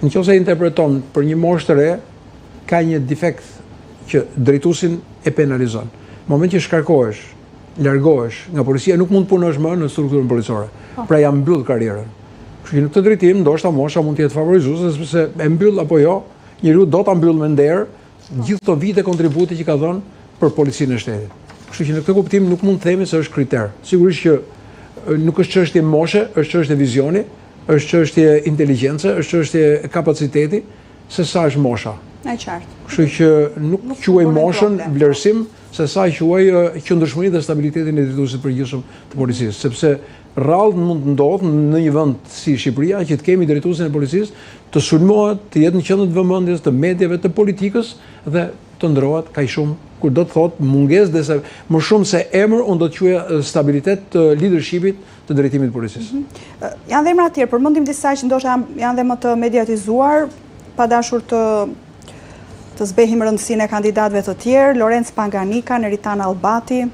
Nëse interpreton për një moshë të re, ka një defekt që drejtuesin e penalizon. Në moment që shkarkohesh, largohesh nga policia, nuk mund të punosh më në strukturën policore. Pra ja mbyll karrierën. Kështu që në këtë drejtim, ndoshta mosha mund të jetë favorizuese sepse e mbyll apo jo, njeriu do ta mbyll me nder gjithë këto vite kontributi që ka dhënë për policinë e shtetit. Kështu që në këtë kuptim nuk mund të themi se është kriter. Sigurisht që nuk është çështje moshe, është çështje vizioni, është çështje inteligjence, është çështje kapaciteti, se sa është mosha. E qartë. Kështu që nuk quaj moshën vlerësim, se sa quaj qëndrueshmërinë dhe stabilitetin e drejtuesit përgjithshëm të policisë, sepse rrallë mund të ndodhë në një vend si Shqipëria që të kemi drejtuesin e policisë të sulmohet, të jetë në qendër të vëmendjes të mediave, të politikës dhe të ndrohet kaq shumë, kur do të thotë mungesë dhe më shumë se emër unë do të quaj stabilitet të leadershipit të drejtimit të policisë. Janë dhe emra të tjerë, përmendim disa që ndoshta janë dhe më të mediatizuar, pa dashur të zbehim rëndësinë e kandidatëve të tjerë, Lorenz Panganika, Neritan Albati.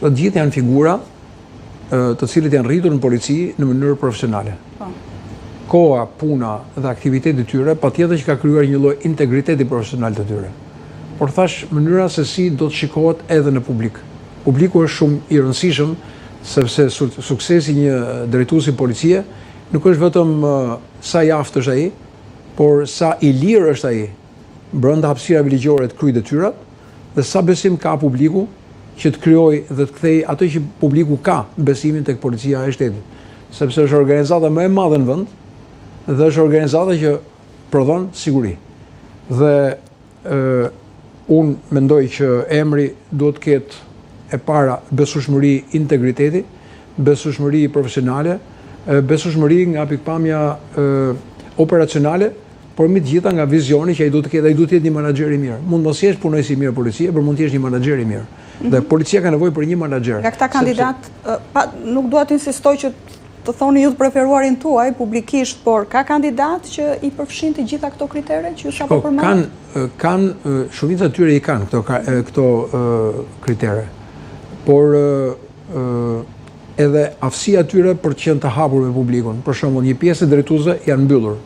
Të gjithë janë figura të cilët janë rritur në polici në mënyrë profesionale. Koha, puna dhe aktiviteti i tyre patjetër që ka krijuar një lloj integriteti profesional të tyre. Por thash, mënyra se si do të shikohet edhe në publik. Publiku është shumë i rëndësishëm sepse suksesi një drejtuesi policie nuk është vetëm sa i aftë është ai, por sa i lirë është ai brenda hapësirave ligjore të kryejë detyrat dhe sa besim ka publiku që të krijojë dhe të kthejë ato që publiku ka besimin tek policia e shtetit. Sepse është organizata më e madhe në vend dhe është organizata që prodhon siguri. Dhe unë mendoj që emri duhet të ketë e para besueshmëri integriteti, besueshmëri profesionale, besueshmëri nga pikpamja operacionale, por mbi të gjitha nga vizioni që ai duhet të ketë, ai duhet të jetë një menaxher i mirë. Mund mos jesh punojës i mirë policie, por mund të jesh një menaxher i mirë. Dhe policia ka nevojë për një menaxher. Nga këta kandidat, nuk dua të insistoj që të thoni ju të preferuarin tuaj publikisht, por ka kandidat që i përfshin të gjitha këto kritere që ju sapo përmendët? Kanë shumica e tyre i kanë këto kritere. Por edhe aftësia e tyre për të qenë të hapur me publikun. Për shembull, një pjesë e drejtuesve janë mbyllur.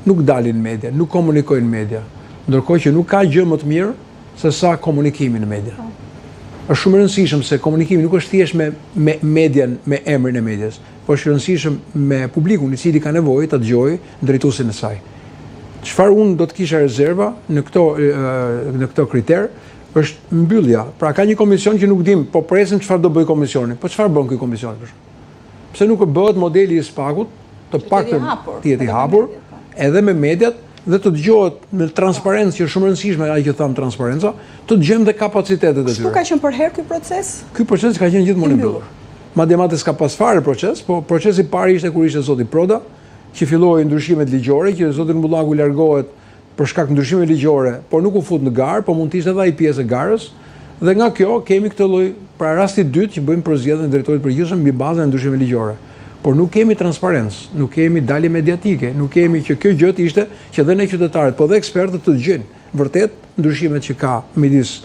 Nuk dalin në media, nuk komunikojnë në media, ndërkohë që nuk ka gjë më të mirë se sa komunikimi në media. Është shumë e rëndësishëm se komunikimi nuk është thjesht me median, me emrin e medias, por është rëndësishëm me publikun i cili ka nevojë ta dëgjojë drejtuesin e saj. Çfarë unë do të kisha rezerva në këto kriter është mbyllja. Pra ka një komision që nuk dim, po presim çfarë do bëj komisioni. Po çfarë bën ky komision? Pse nuk bëhet modeli i SPAK-ut, të paktën të jetë i hapur, edhe me mediat dhe të dëgjohet me transparencë që është shumë e rëndësishme ajo që tham transparenca, të dëgjojmë dhe kapacitetet e tyre. Kështu ka qenë për herë ky proces? Ky proces ka qenë gjithmonë i mbyllur. Madje s'ka pas fare proces, po procesi i parë ishte kur ishte zoti Proda, që filloi ndryshimet ligjore, që zoti Mbullaku largohet për shkak të ndryshimeve ligjore, por nuk u fut në garë, po mund të ishte edhe ai pjesë e garës. Dhe nga kjo kemi këtë lloj, pra rasti i dytë që bëjmë përzgjedhjen e drejtorit përgjithshëm mbi bazën e ndryshimeve ligjore. Por nuk kemi transparencë, nuk kemi dalje mediatike, nuk kemi që kjo gjë ishte që dhe ne qytetarët, po dhe ekspertët të dëgjojnë vërtet ndryshimet që ka midis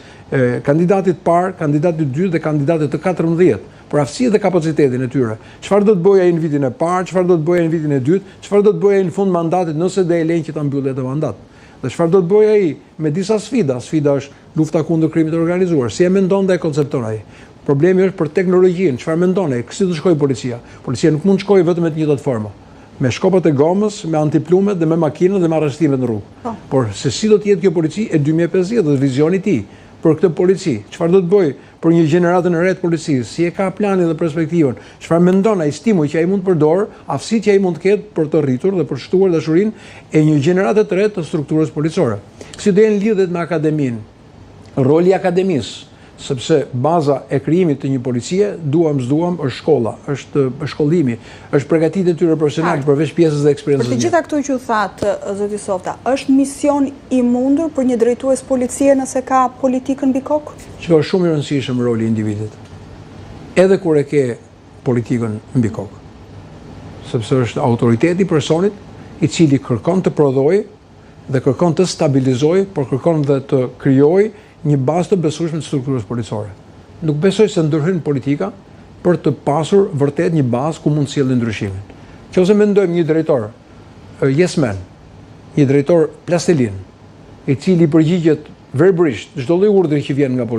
kandidatit parë, kandidatit dytë dhe kandidatit të 14, për aftësinë dhe kapacitetin e tyre. Çfarë do të bëjë ai në vitin e parë, çfarë do të bëjë ai në vitin e dytë, çfarë do të bëjë ai në fund mandatit nëse do e lejnë që ta mbyllë atë mandat. Dhe çfarë do të bëjë ai me disa sfida. Sfida është lufta kundër krimit të organizuar. Si e mendon dhe e koncepton ai? Problemi është për teknologjinë, çfarë mendon ai? Si do të shkojë policia? Policia nuk mund të shkojë vetëm me të njëjtat forma. Me shkopat e gomës, me antiplumet dhe me makinat dhe me arrestimet në rrugë. Por se si do të jetë kjo polici e 2050 dhe vizioni i tij për këtë polici? Çfarë do të bëjë për një gjeneratën e re të policisë? Si e ka planin dhe perspektivën? Çfarë mendon ai stimuj që ai mund të përdor, aftësitë që ai mund të ketë për të rritur dhe për shtuar dashurinë e një gjenerate të re të strukturës policore? Si do jenë lidhet me akademinë? Roli i akademisë, sepse baza e krijimit të një policie, duam s'duam, është shkolla, është shkollimi, është përgatitja e tyre profesionale përveç pjesës dhe eksperiencës. Për të gjitha këto që u thatë, zoti Softa, është mision i mundur për një drejtues policie nëse ka politikën mbi kokë? Që është shumë i rëndësishëm roli i individit. Edhe kur e ke politikën mbi kokë. Sepse është autoriteti i personit i cili kërkon të prodhojë dhe kërkon të stabilizojë, por kërkon dhe të krijojë një bazë të besueshme të strukturës policore. Nuk besoj se ndërhyn politika për të pasur vërtet një bazë ku mund të sjellë ndryshimin. Nëse mendojmë një drejtor yes man, një drejtor plastelin, i cili përgjigjet verbrisht çdo lloj urdhri që vjen nga